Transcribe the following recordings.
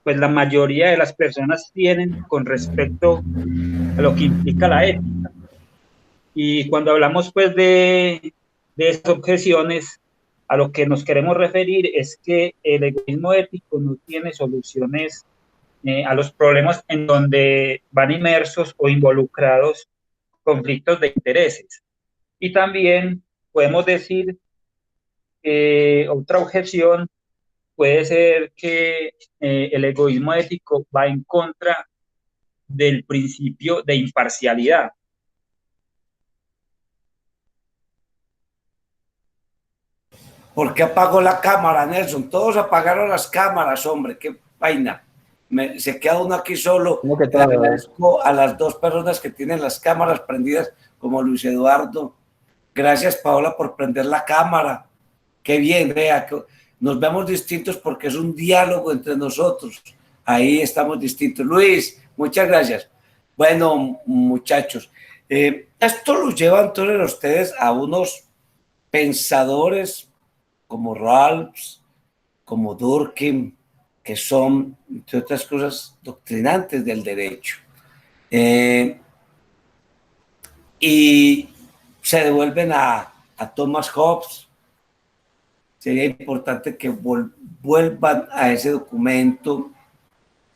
pues la mayoría de las personas tienen con respecto a lo que implica la ética. Y cuando hablamos pues de esas objeciones, a lo que nos queremos referir es que el egoísmo ético no tiene soluciones a los problemas en donde van inmersos o involucrados conflictos de intereses. Y también podemos decir que otra objeción puede ser que el egoísmo ético va en contra del principio de imparcialidad. ¿Por qué apagó la cámara, Nelson? Todos apagaron las cámaras, hombre, qué vaina. Se queda uno aquí solo. Le agradezco a las dos personas que tienen las cámaras prendidas, como Luis Eduardo. Gracias, Paola, por prender la cámara. Qué bien, vea, nos vemos distintos porque es un diálogo entre nosotros. Ahí estamos distintos. Luis, muchas gracias. Bueno, muchachos, esto los lleva entonces a ustedes a unos pensadores como Rawls, como Durkheim, que son, entre otras cosas, doctrinantes del derecho. Y se devuelven a Thomas Hobbes. Sería importante que vuelvan a ese documento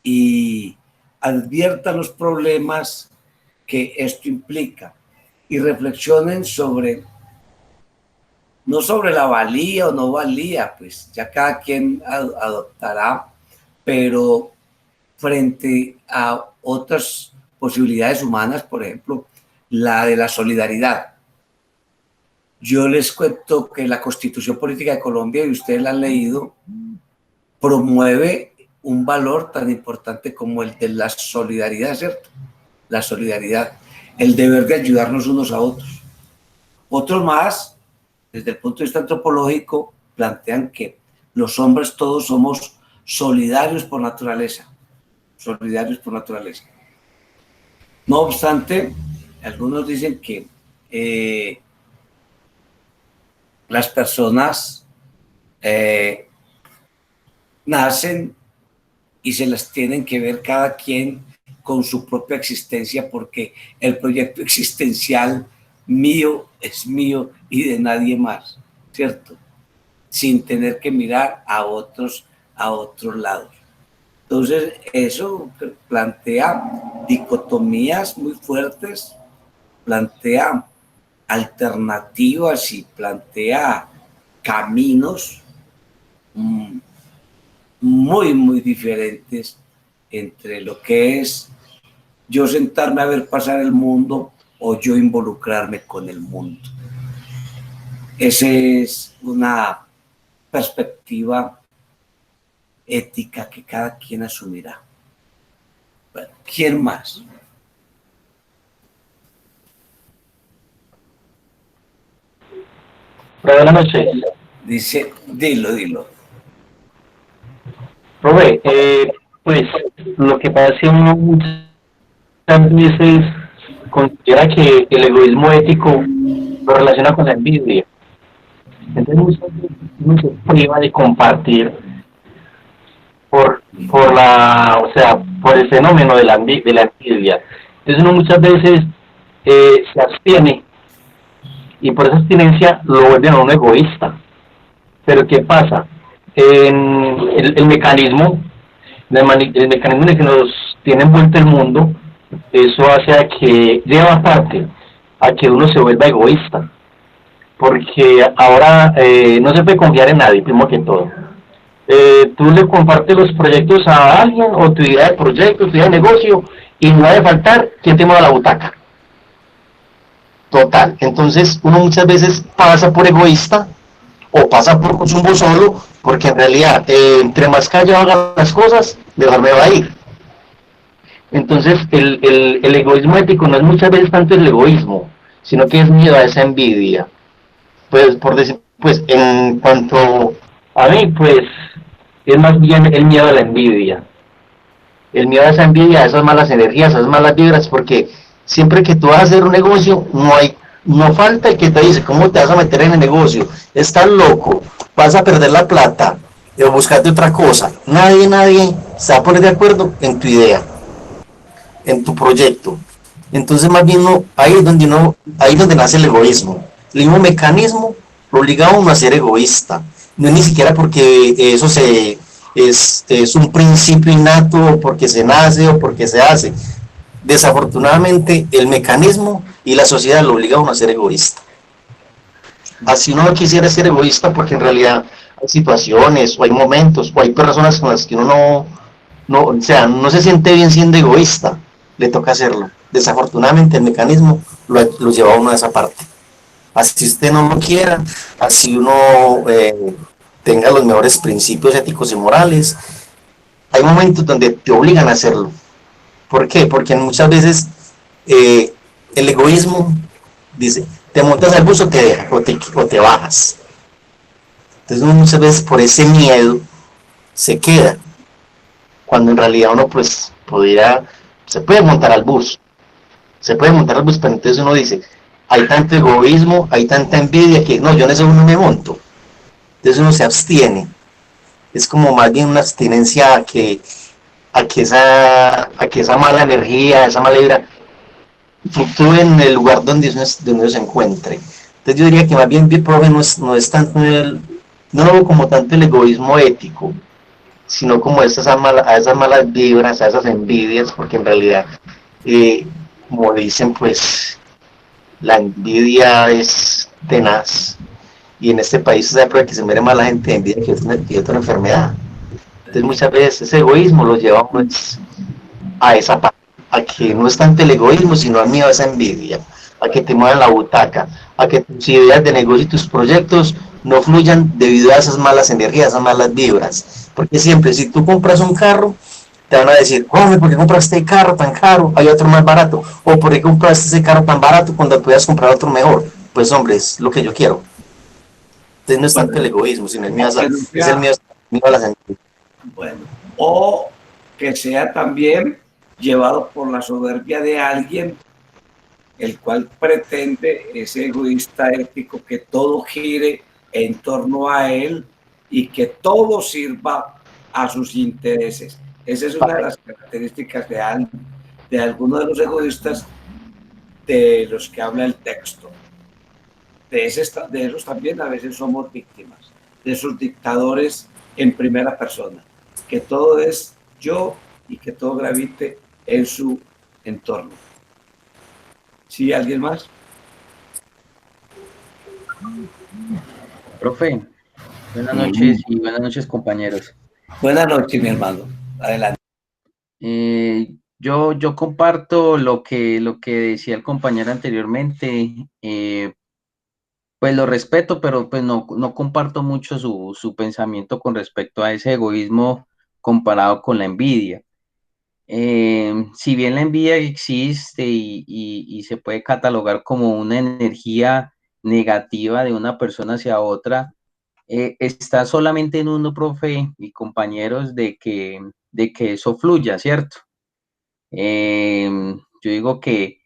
y adviertan los problemas que esto implica y reflexionen sobre, no sobre la valía o no valía, pues ya cada quien adoptará, pero frente a otras posibilidades humanas, por ejemplo, la de la solidaridad. Yo les cuento que la Constitución Política de Colombia, y ustedes la han leído, promueve un valor tan importante como el de la solidaridad, ¿cierto? La solidaridad, el deber de ayudarnos unos a otros. Otros más, desde el punto de vista antropológico, plantean que los hombres todos somos solidarios por naturaleza. Solidarios por naturaleza. No obstante, algunos dicen que las personas nacen y se las tienen que ver cada quien con su propia existencia, porque el proyecto existencial mío es mío y de nadie más, ¿cierto? Sin tener que mirar a otros lados. Entonces, eso plantea dicotomías muy fuertes, plantea alternativas y plantea caminos muy, muy diferentes entre lo que es yo sentarme a ver pasar el mundo o yo involucrarme con el mundo. Esa es una perspectiva ética que cada quien asumirá. Bueno, ¿quién más? Buenas noches. Dice, dilo. Robé, pues lo que pasa es que uno muchas veces considera que el egoísmo ético lo relaciona con la envidia. Entonces muchas veces uno se priva de compartir por el fenómeno de la envidia. Entonces uno muchas veces se abstiene y por esa abstinencia lo vuelven a uno egoísta. Pero ¿qué pasa? El mecanismo en el que nos tiene envuelto el mundo, eso hace a que lleva aparte a que uno se vuelva egoísta, porque ahora no se puede confiar en nadie, primero que todo. Tú le compartes los proyectos a alguien, o tu idea de proyecto, tu idea de negocio, y no ha de faltar quien te mueva la butaca. Total. Entonces uno muchas veces pasa por egoísta o pasa por consumo solo, porque en realidad entre más callado haga las cosas, mejor me va a ir. Entonces el egoísmo ético no es muchas veces tanto el egoísmo, sino que es miedo a esa envidia. Pues por decir, pues en cuanto a mí, pues es más bien el miedo a la envidia. El miedo a esa envidia, a esas malas energías, a esas malas vibras, porque siempre que tú vas a hacer un negocio, no falta el que te dice, ¿cómo te vas a meter en el negocio? Estás loco, vas a perder la plata. o buscarte otra cosa. Nadie se va a poner de acuerdo en tu idea, en tu proyecto. Entonces, más bien, no, ahí es donde nace el egoísmo. El mismo mecanismo lo obliga a uno a ser egoísta. No es ni siquiera porque es un principio innato, o porque se nace o porque se hace. Desafortunadamente, el mecanismo y la sociedad lo obliga a uno a ser egoísta. Así uno no quisiera ser egoísta, porque en realidad hay situaciones o hay momentos o hay personas con las que uno o sea, no se siente bien siendo egoísta, le toca hacerlo. Desafortunadamente el mecanismo lo lleva a uno a esa parte. Así usted no lo quiera, así uno tenga los mejores principios éticos y morales, hay momentos donde te obligan a hacerlo. ¿Por qué? Porque muchas veces eh, el egoísmo dice, te montas al bus o te bajas. Entonces uno muchas veces por ese miedo se queda, cuando en realidad uno pues se puede montar al bus, pero entonces uno dice, hay tanto egoísmo, hay tanta envidia que no, yo en eso no me monto. Entonces uno se abstiene. Es como más bien una abstinencia a que esa mala energía, esa mala vibra fluctúe en el lugar donde uno se encuentre. Entonces yo diría que más bien, profe, no es tanto no lo veo como tanto el egoísmo ético, sino como a esas malas vibras, a esas envidias, porque en realidad, eh, como dicen, pues la envidia es tenaz, y en este país se sabe que se muere más la gente de envidia que otra enfermedad. Entonces muchas veces ese egoísmo lo lleva a uno a esa parte, a que no es tanto el egoísmo, sino al miedo a esa envidia, a que te muevan la butaca, a que tus ideas de negocio y tus proyectos no fluyan debido a esas malas energías, esas malas vibras. Porque siempre, si tú compras un carro, te van a decir, hombre, ¿por qué compraste este carro tan caro? Hay otro más barato. O ¿por qué compraste ese carro tan barato cuando puedas comprar otro mejor? Pues hombre, es lo que yo quiero. Entonces no es tanto Bueno, el egoísmo, sino el miedo que no es el sea, miedo a las envidias. bueno, o que sea también llevado por la soberbia de alguien el cual pretende, ese egoísta ético, que todo gire en torno a él y que todo sirva a sus intereses. Esa es una de las características de algunos de los egoístas de los que habla el texto. De esos también a veces somos víctimas, de esos dictadores en primera persona, que todo es yo y que todo gravite en su entorno. ¿Sí? ¿Alguien más? Profe, buenas noches y buenas noches, compañeros. Buenas noches, mi hermano. Adelante. Yo comparto lo que decía el compañero anteriormente. Pues lo respeto, pero pues no comparto mucho su pensamiento con respecto a ese egoísmo comparado con la envidia. Si bien la envidia existe y se puede catalogar como una energía negativa de una persona hacia otra, está solamente en uno, profe y compañeros, de que eso fluya, ¿cierto? Yo digo que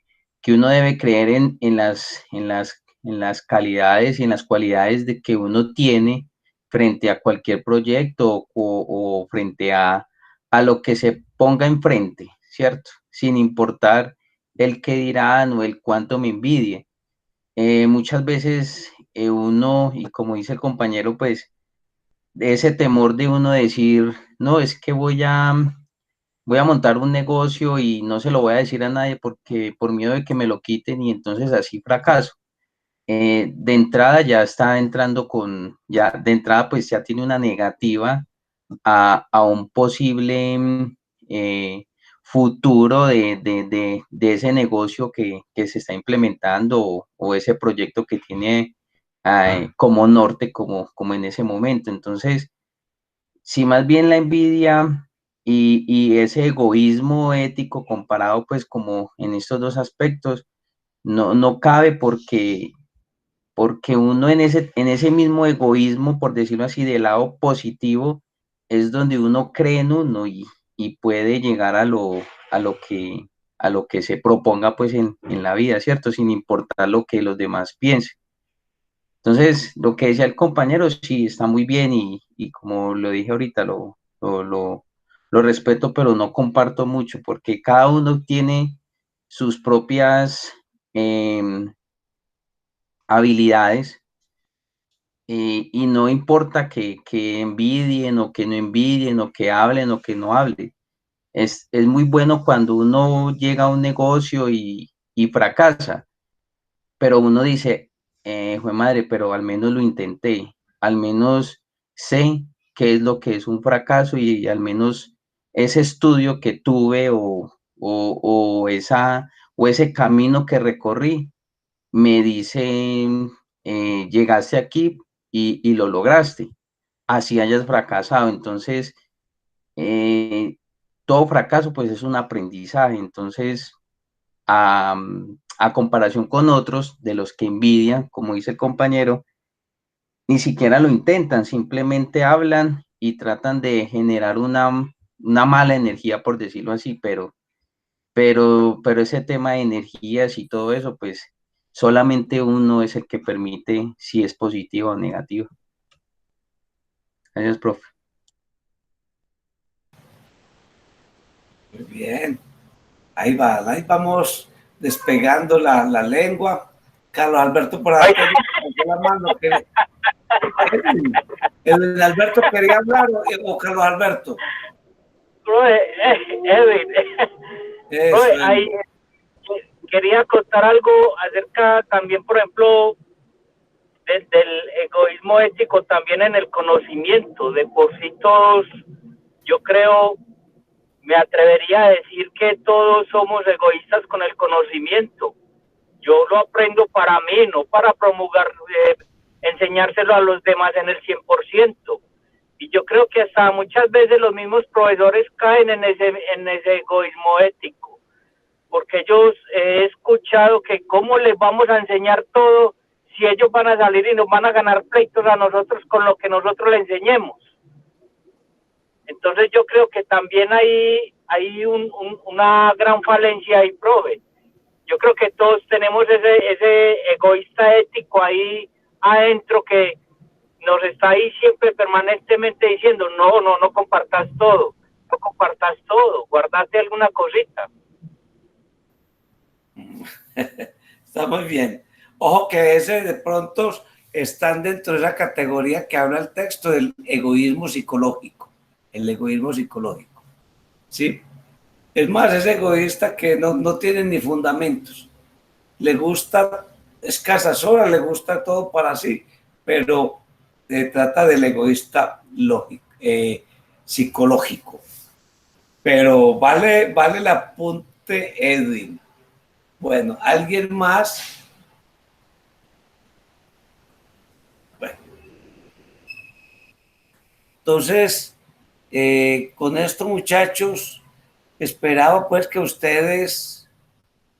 uno debe creer en las calidades y en las cualidades de que uno tiene frente a cualquier proyecto o frente a lo que se ponga enfrente, ¿cierto? Sin importar el qué dirán o el cuánto me envidie. Muchas veces uno, y como dice el compañero, pues de ese temor de uno decir, no, es que voy a montar un negocio y no se lo voy a decir a nadie porque por miedo de que me lo quiten y entonces así fracaso. De entrada ya está entrando ya de entrada pues ya tiene una negativa a un posible futuro de ese negocio que se está implementando o ese proyecto que tiene como norte, como en ese momento. Entonces, si más bien la envidia y ese egoísmo ético comparado pues como en estos dos aspectos, no cabe porque uno en ese mismo egoísmo, por decirlo así, del lado positivo, es donde uno cree en uno y puede llegar a lo que, a lo que se proponga pues en la vida, ¿cierto? Sin importar lo que los demás piensen. Entonces, lo que decía el compañero, sí, está muy bien y como lo dije ahorita, lo respeto, pero no comparto mucho, porque cada uno tiene sus propias habilidades y no importa que envidien o que no envidien o que hablen o que no hablen. Es muy bueno cuando uno llega a un negocio y fracasa, pero uno dice, jue madre, pero al menos lo intenté, al menos sé qué es lo que es un fracaso y al menos ese estudio que tuve o ese camino que recorrí me dice, llegaste aquí y lo lograste, así hayas fracasado. Entonces, todo fracaso pues es un aprendizaje. Entonces, a comparación con otros de los que envidian, como dice el compañero, ni siquiera lo intentan, simplemente hablan y tratan de generar una mala energía, por decirlo así, pero ese tema de energías y todo eso, pues solamente uno es el que permite si es positivo o negativo. Gracias, profe. Muy bien. Ahí va, ahí vamos despegando la lengua. Carlos Alberto por ahí la mano. ¿El Alberto quería hablar o Carlos Alberto? Edwin, ahí quería contar algo acerca también, por ejemplo, del egoísmo ético también en el conocimiento. De por sí todos, yo creo, me atrevería a decir que todos somos egoístas con el conocimiento. Yo lo aprendo para mí, no para promulgar, enseñárselo a los demás en el 100%. Y yo creo que hasta muchas veces los mismos profesores caen en ese egoísmo ético, porque ellos he escuchado que cómo les vamos a enseñar todo si ellos van a salir y nos van a ganar pleitos a nosotros con lo que nosotros les enseñemos. Entonces yo creo que también hay una gran falencia ahí, profe. Yo creo que todos tenemos ese egoísta ético ahí adentro que nos está ahí siempre permanentemente diciendo, no compartas todo, guardate alguna cosita. Está muy bien. Ojo que ese de pronto están dentro de esa categoría que habla el texto del egoísmo psicológico. El egoísmo psicológico. ¿Sí? Es más, es egoísta que no tiene ni fundamentos. Le gusta escasas horas, le gusta todo para sí, pero se trata del egoísta lógico, psicológico. Pero vale el apunte, Edwin. Bueno, ¿alguien más? Bueno. Entonces, con esto, muchachos, esperaba pues que ustedes